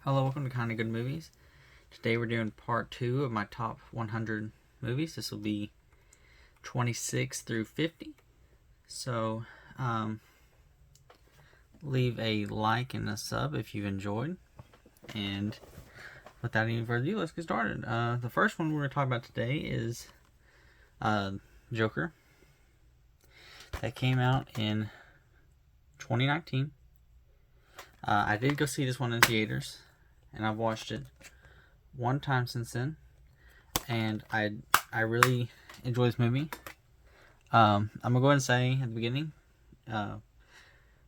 Hello, welcome to Kinda Good Movies. Today we're doing part 2 of my top 100 movies. This will be 26 through 50. So, leave a like and a sub if you've enjoyed. And without any further ado, let's get started. The first one we're going to talk about today is Joker. That came out in 2019. I did go see this one in theaters, and I've watched it one time since then, and I really enjoy this movie. I'm gonna go ahead and say at the beginning,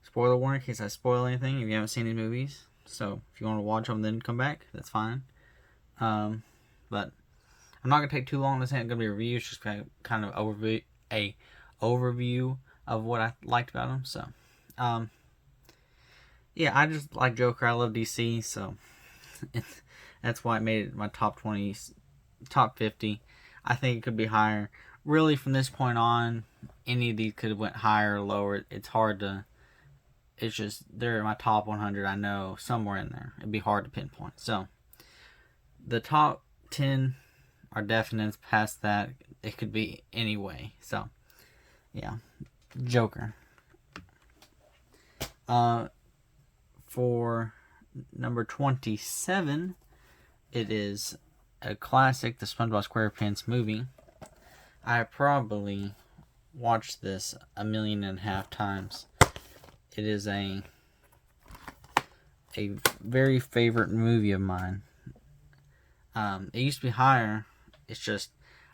spoiler warning in case I spoil anything if you haven't seen these movies. So if you want to watch them, then come back. That's fine. But I'm not gonna take too long. This ain't gonna be a review. It's just kind of overview of what I liked about them. So, yeah, I just like Joker. I love DC, so that's why it made it my top 20, top 50. I think it could be higher. Really, from this point on, any of these could have went higher or lower. It's hard to. It's just they're in my top 100. I know somewhere in there. It'd be hard to pinpoint. So the top 10 are definite. Past that, it could be any way. So yeah, Joker. For number 27, it is a classic, the SpongeBob SquarePants movie. I probably watched this 1.5 million times. It is a very favorite movie of mine. It used to be higher. It's just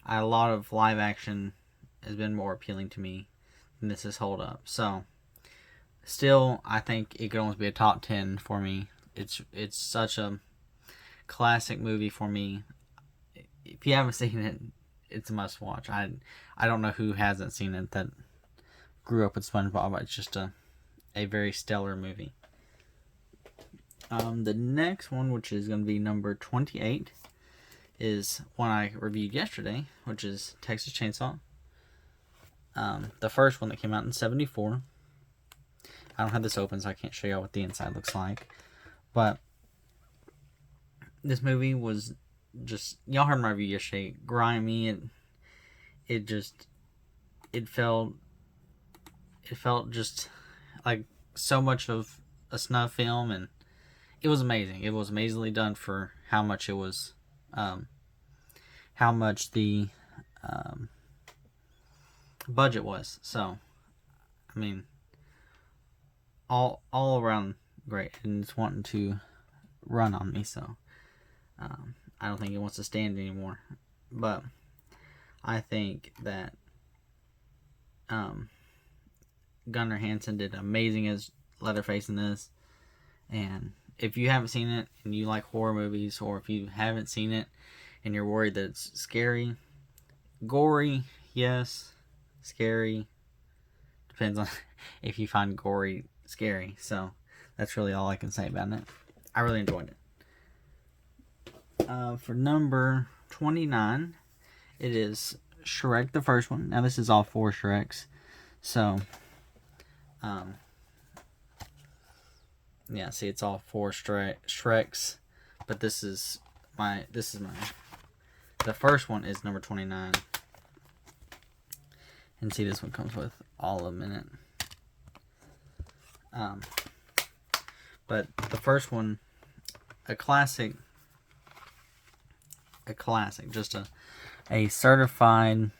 a lot of live action has been more appealing to me than this is hold up. So still, I think it could almost be a top 10 for me. It's such a classic movie for me. If you haven't seen it, it's a must watch. I don't know who hasn't seen it that grew up with SpongeBob. It's just a very stellar movie. The next one, which is going to be number 28, is one I reviewed yesterday, which is Texas Chainsaw. The first one that came out in 1974. I don't have this open, so I can't show y'all what the inside looks like. But this movie was just, y'all heard my review yesterday, grimy. It felt just like so much of a snuff film, and it was amazing. It was amazingly done for how much it was, how much the budget was. So, I mean, all around great, and it's wanting to run on me, so I don't think it wants to stand anymore. But I think that Gunnar Hansen did amazing as Leatherface in this. And if you haven't seen it and you like horror movies, or if you haven't seen it and you're worried that it's scary, gory, yes, scary, depends on if you find gory scary. So that's really all I can say about it. I really enjoyed it. For number 29, it is Shrek, the first one. Now this is all 4 Shreks, so yeah, see, it's all 4 Shreks, but this is mine. The first one is number 29, and see, this one comes with all of them in it. But the first one, a classic, just a certified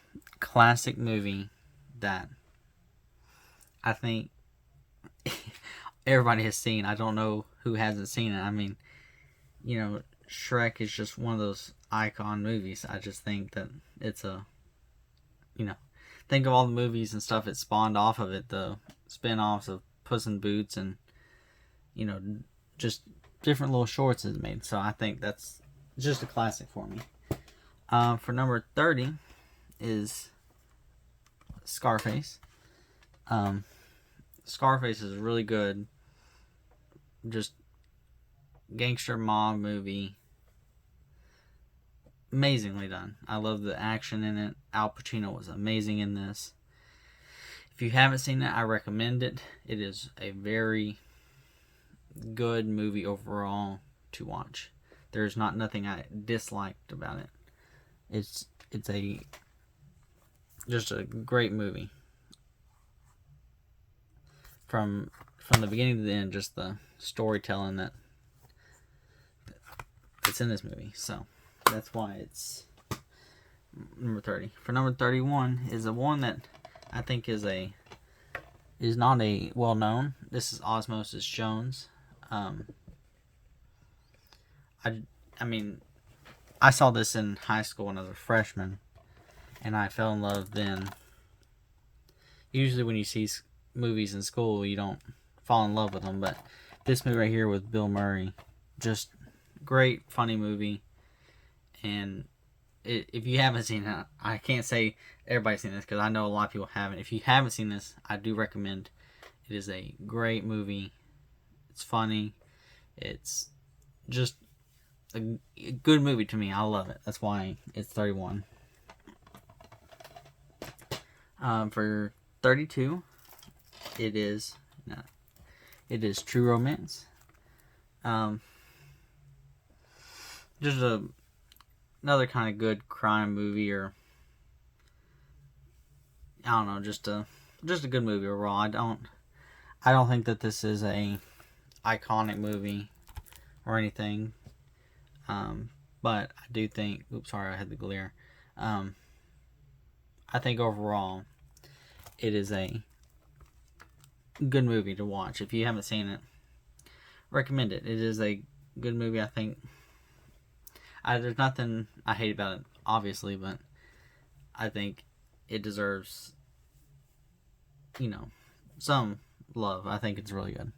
classic movie that I think everybody has seen. I don't know who hasn't seen it. I mean, you know, Shrek is just one of those icon movies. I just think that it's think of all the movies and stuff it spawned off of it, the spin-offs of Puss in Boots, and just different little shorts it's made. So I think that's just a classic for me. For number 30 is Scarface. Scarface is really good. Just gangster mob movie. Amazingly done. I love the action in it. Al Pacino was amazing in this. If you haven't seen it, I recommend it. It is a very good movie overall. to watch. There's nothing I disliked about it. It's just a great movie. From the beginning to the end, just the storytelling that's in this movie. So that's why it's number 30. For number 31 is a one that I think is not a well known. This is Osmosis Jones. I mean, I saw this in high school when I was a freshman, and I fell in love then. Usually when you see movies in school, you don't fall in love with them, but this movie right here with Bill Murray, just great, funny movie. And if you haven't seen it, I can't say everybody's seen this because I know a lot of people haven't. If you haven't seen this, I do recommend. It is a great movie. It's funny. It's just a good movie to me. I love it. That's why it's 31. For 32, it is True Romance. Just another kind of good crime movie, or I don't know, just a good movie overall. I don't think that this is a iconic movie or anything. But I do think, oops, sorry, I had the glare. I think overall it is a good movie to watch. If you haven't seen it, recommend it. It is a good movie. I think there's nothing I hate about it, obviously, but I think it deserves, some love. I think it's really good.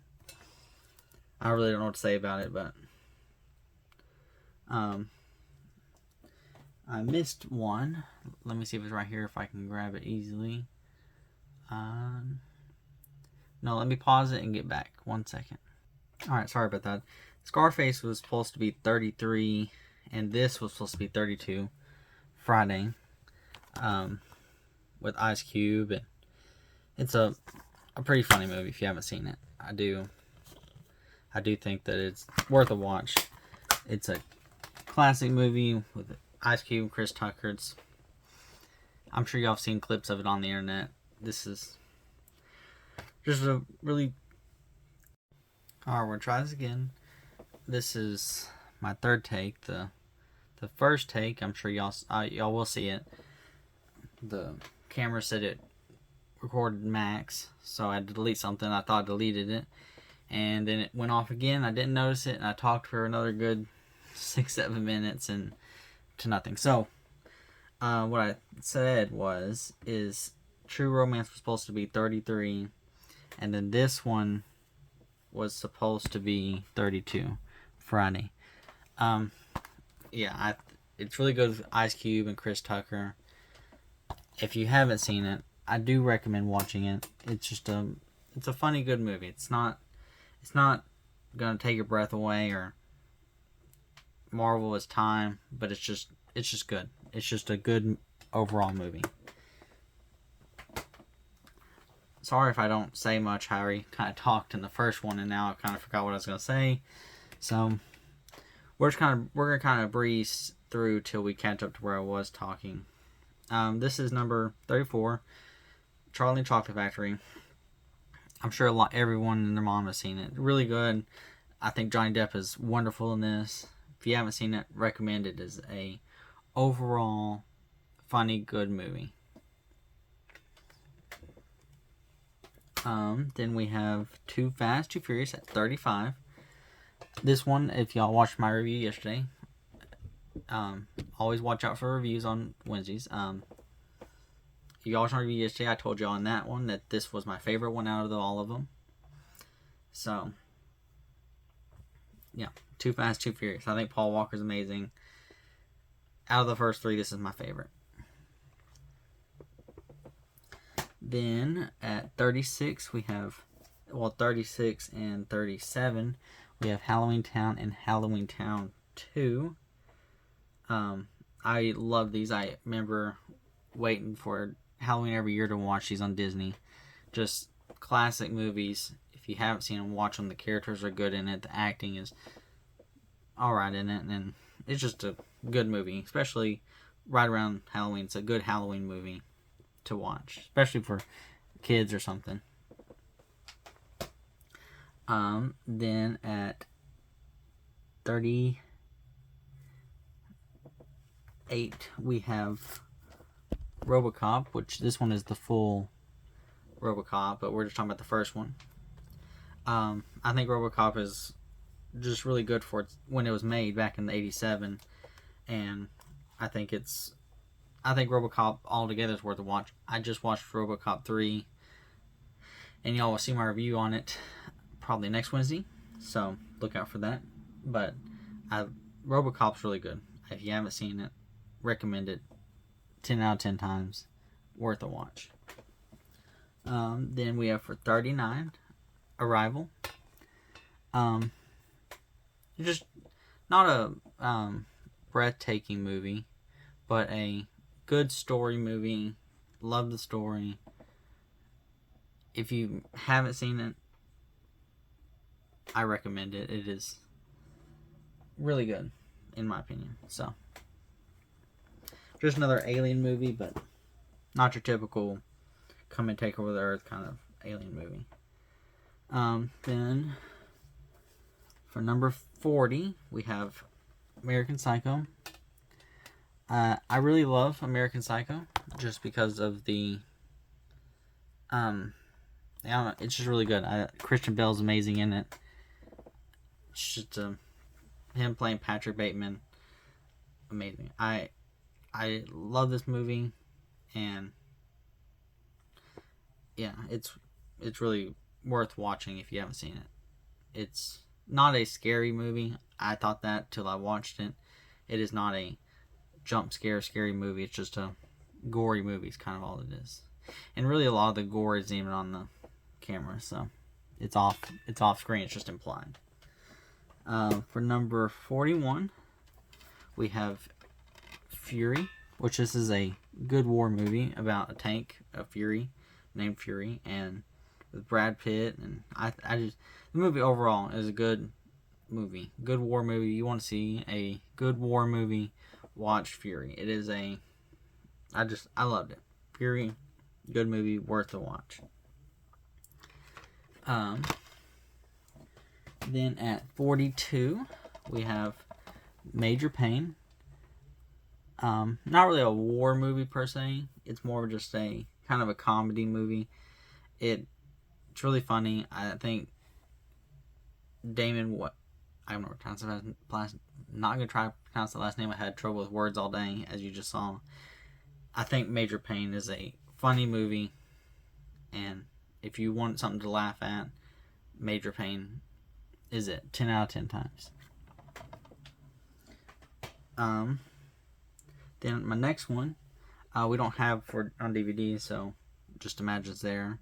I really don't know what to say about it, but I missed one. Let me see if it's right here, if I can grab it easily. No, let me pause it and get back. 1 second. Alright, sorry about that. Scarface was supposed to be 33, and this was supposed to be 32 Friday, with Ice Cube, and it's a pretty funny movie if you haven't seen it. I do think that it's worth a watch. It's a classic movie with Ice Cube and Chris Tucker. I'm sure y'all have seen clips of it on the internet. This is just a really... Alright, we're going to try this again. This is my third take. The first take, I'm sure y'all will see it. The camera said it recorded max, so I had to delete something. I thought I deleted it, and then it went off again. I didn't notice it, and I talked for another good 6-7 minutes and to nothing. So what I said is True Romance was supposed to be 33, and then this one was supposed to be 32 Friday. It's really good with Ice Cube and Chris Tucker. If you haven't seen it, I do recommend watching it. It's just it's a funny, good movie. It's not gonna take your breath away or marvel its time, but it's just good. It's just a good overall movie. Sorry if I don't say much. I already kind of talked in the first one, and now I kind of forgot what I was gonna say. So we're gonna kind of breeze through till we catch up to where I was talking. This is number 34, Charlie and the Chocolate Factory. I'm sure everyone and their mom has seen it. Really good. I think Johnny Depp is wonderful in this. If you haven't seen it, recommend it as a overall funny, good movie. Then we have Too Fast, Too Furious at 35. This one, if y'all watched my review yesterday, always watch out for reviews on Wednesdays. If y'all watched my review yesterday, I told y'all on that one that this was my favorite one out of all of them. So, yeah, Too Fast, Too Furious. I think Paul Walker's amazing. Out of the first three, this is my favorite. Then at 36, we have, 36 and 37, we have Halloween Town and Halloween Town 2. I love these. I remember waiting for Halloween every year to watch these on Disney. Just classic movies. If you haven't seen them, watch them. The characters are good in it. The acting is alright in it, and it's just a good movie, especially right around Halloween. It's a good Halloween movie to watch, especially for kids or something. Then at 38, we have RoboCop, which this one is the full RoboCop, but we're just talking about the first one. I think RoboCop is just really good for when it was made back in the '87, and I think RoboCop altogether is worth a watch. I just watched RoboCop 3, and y'all will see my review on it probably next Wednesday, so look out for that. But RoboCop's really good. If you haven't seen it, recommend it. 10 out of 10 times, worth a watch. Then we have for 39, Arrival. Just not a breathtaking movie, but a good story movie. Love the story. If you haven't seen it, I recommend it. It is really good, in my opinion. So, just another alien movie, but not your typical come and take over the earth kind of alien movie. Then for number 40, we have American Psycho. I really love American Psycho just because of the I don't know, it's just really good. Christian Bale's amazing in it. It's just him playing Patrick Bateman, amazing. I love this movie, and yeah, it's really worth watching if you haven't seen it. It's not a scary movie. I thought that till I watched it. It is not a jump scare scary movie. It's just a gory movie. It's kind of all it is. And really, a lot of the gore isn't even on the camera, so it's off screen. It's just implied. For number 41, we have Fury, which this is a good war movie about a tank, a Fury, named Fury, and with Brad Pitt, and I just, the movie overall is a good movie, good war movie. You want to see a good war movie, watch Fury. It is I loved it. Fury, good movie, worth the watch. Then at 42, we have Major Payne. Not really a war movie per se. It's more of just a kind of a comedy movie. It's really funny. I think Damon, I don't know how to pronounce the last. Not gonna try to pronounce the last name. I had trouble with words all day, as you just saw. I think Major Payne is a funny movie, and if you want something to laugh at, Major Payne is it. 10 out of 10 times. Then my next one, we don't have on DVD, so just imagine it's there.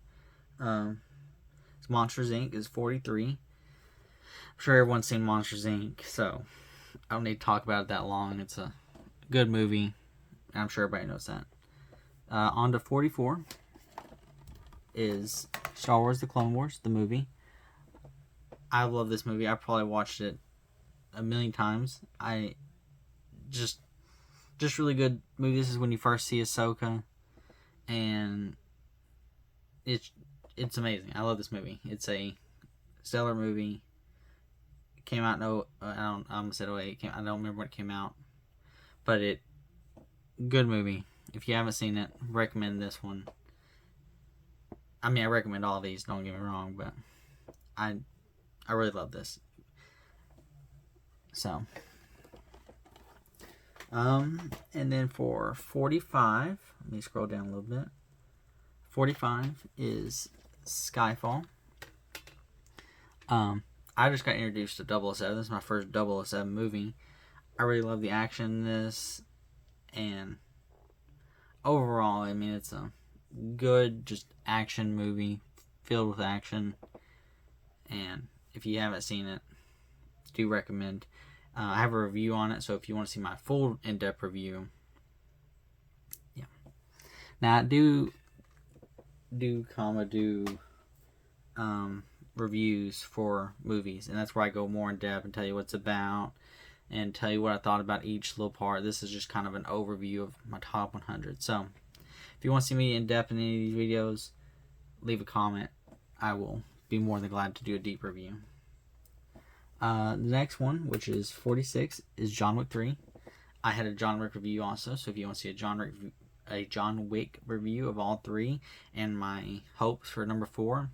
It's Monsters Inc. is 43. I'm sure everyone's seen Monsters Inc., so I don't need to talk about it that long. It's a good movie, and I'm sure everybody knows that. On to 44 is Star Wars: The Clone Wars, the movie. I love this movie. I probably watched it a million times. I just really good movie. This is when you first see Ahsoka, and it's amazing. I love this movie. It's a stellar movie. It came out I almost said 08. I don't remember when it came out, but good movie. If you haven't seen it, recommend this one. I mean, I recommend all these. Don't get me wrong, but I really love this. So, and then for 45, let me scroll down a little bit. 45 is Skyfall. I just got introduced to 007. This is my first 007 movie. I really love the action in this, and overall, I mean, it's a good, just action movie filled with action. And if you haven't seen it, do recommend. I have a review on it, so if you want to see my full in-depth review, yeah. Now I do reviews for movies, and that's where I go more in depth and tell you what it's about and tell you what I thought about each little part. This is just kind of an overview of my top 100. So if you want to see me in depth in any of these videos, leave a comment. I will be more than glad to do a deep review. The next one, which is 46, is John Wick 3. I had a John Wick review also, so if you want to see a John Wick review of all 3 and my hopes for number 4,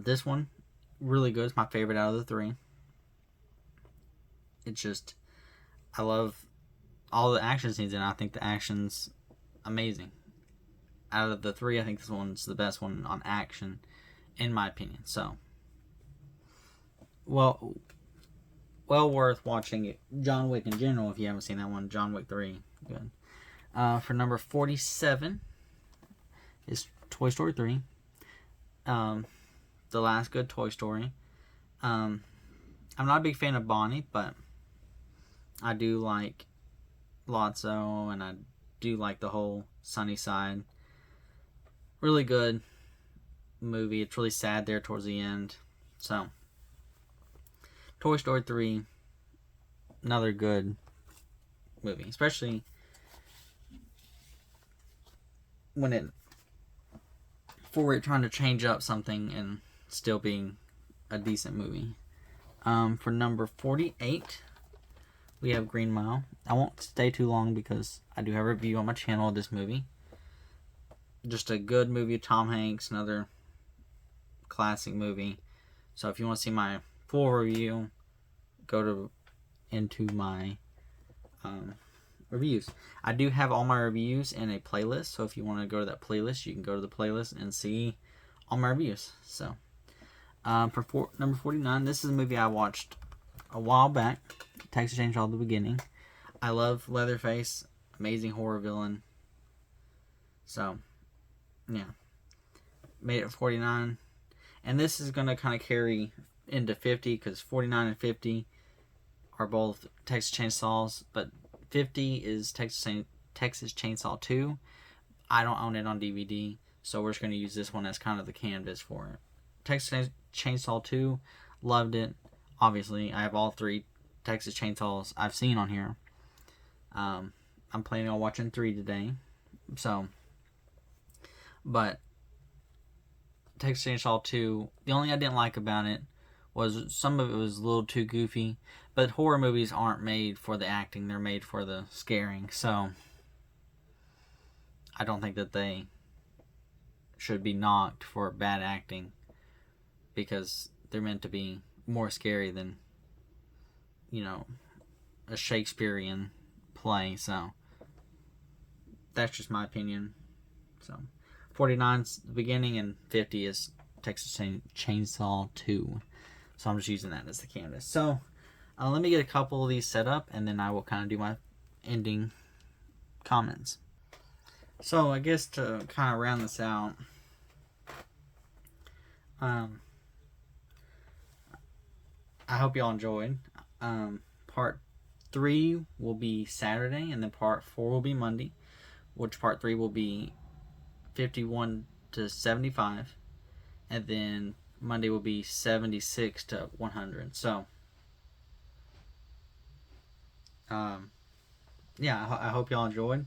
this one, really good. It's my favorite out of the 3. It's just, I love all the action scenes in it. I think the action's amazing. Out of the 3, I think this one's the best one on action, in my opinion. So, well worth watching it. John Wick in general, if you haven't seen that one. John Wick 3, good. For number 47 is Toy Story 3. The last good Toy Story. I'm not a big fan of Bonnie, but I do like Lotso, and I do like the whole Sunny Side. Really good movie. It's really sad there towards the end. So, Toy Story 3, another good movie. Especially for it trying to change up something and still being a decent movie. For number 48, we have Green Mile. I won't stay too long because I do have a review on my channel of this movie. Just a good movie of Tom Hanks, another classic movie. So if you want to see my full review, go into my reviews. I do have all my reviews in a playlist, so if you want to go to that playlist, you can go to the playlist and see all my reviews. So for number 49, this is a movie I watched a while back. Texas Chainsaw: The Beginning. I love Leatherface, amazing horror villain. So yeah, made it 49, and this is gonna kind of carry into 50 because 49 and 50 are both Texas Chainsaws, but 50 is Texas Chainsaw 2. I don't own it on DVD, so we're just going to use this one as kind of the canvas for it. Texas Chainsaw 2, loved it. Obviously, I have all 3 Texas Chainsaws I've seen on here. I'm planning on watching 3 today. So, but Texas Chainsaw 2, the only thing I didn't like about it was some of it was a little too goofy. But horror movies aren't made for the acting, they're made for the scaring. So, I don't think that they should be knocked for bad acting, because they're meant to be more scary than, you know, a Shakespearean play. So, that's just my opinion. So, 49's The Beginning and 50 is Texas Chainsaw 2. So I'm just using that as the canvas. So let me get a couple of these set up, and then I will kind of do my ending comments. So I guess to kind of round this out, I hope y'all enjoyed. Part 3 will be Saturday, and then part 4 will be Monday, which part 3 will be 51 to 75, and then Monday will be 76 to 100. So, yeah, I hope y'all enjoyed.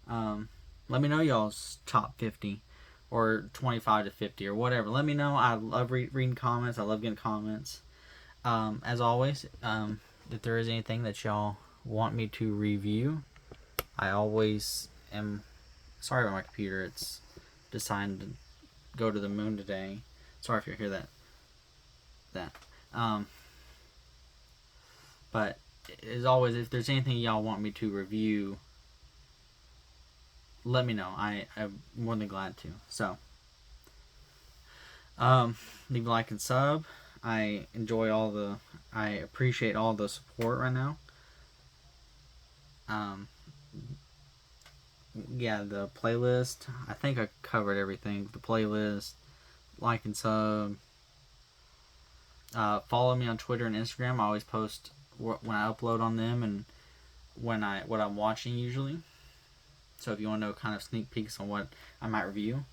Let me know y'all's top 50 or 25 to 50 or whatever. Let me know. I love reading comments. I love getting comments. As always, if there is anything that y'all want me to review, I always am. Sorry about my computer. It's decided to go to the moon today. Sorry if you hear that. But as always, if there's anything y'all want me to review, let me know. I'm more than glad to. So, leave a like and sub. I appreciate all the support right now. Yeah, the playlist. I think I covered everything. The playlist, like and sub. Follow me on Twitter and Instagram. I always post when I upload on them and what I'm watching usually. So if you want to know kind of sneak peeks on what I might review,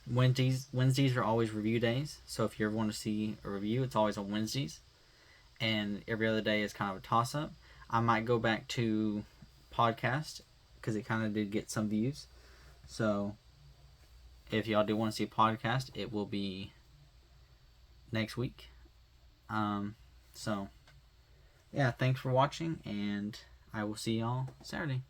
Wednesdays are always review days. So if you ever want to see a review, it's always on Wednesdays. and every other day is kind of a toss up. I might go back to podcast because it kind of did get some views. So if y'all do want to see a podcast, it will be next week. So yeah, thanks for watching, and I will see y'all Saturday.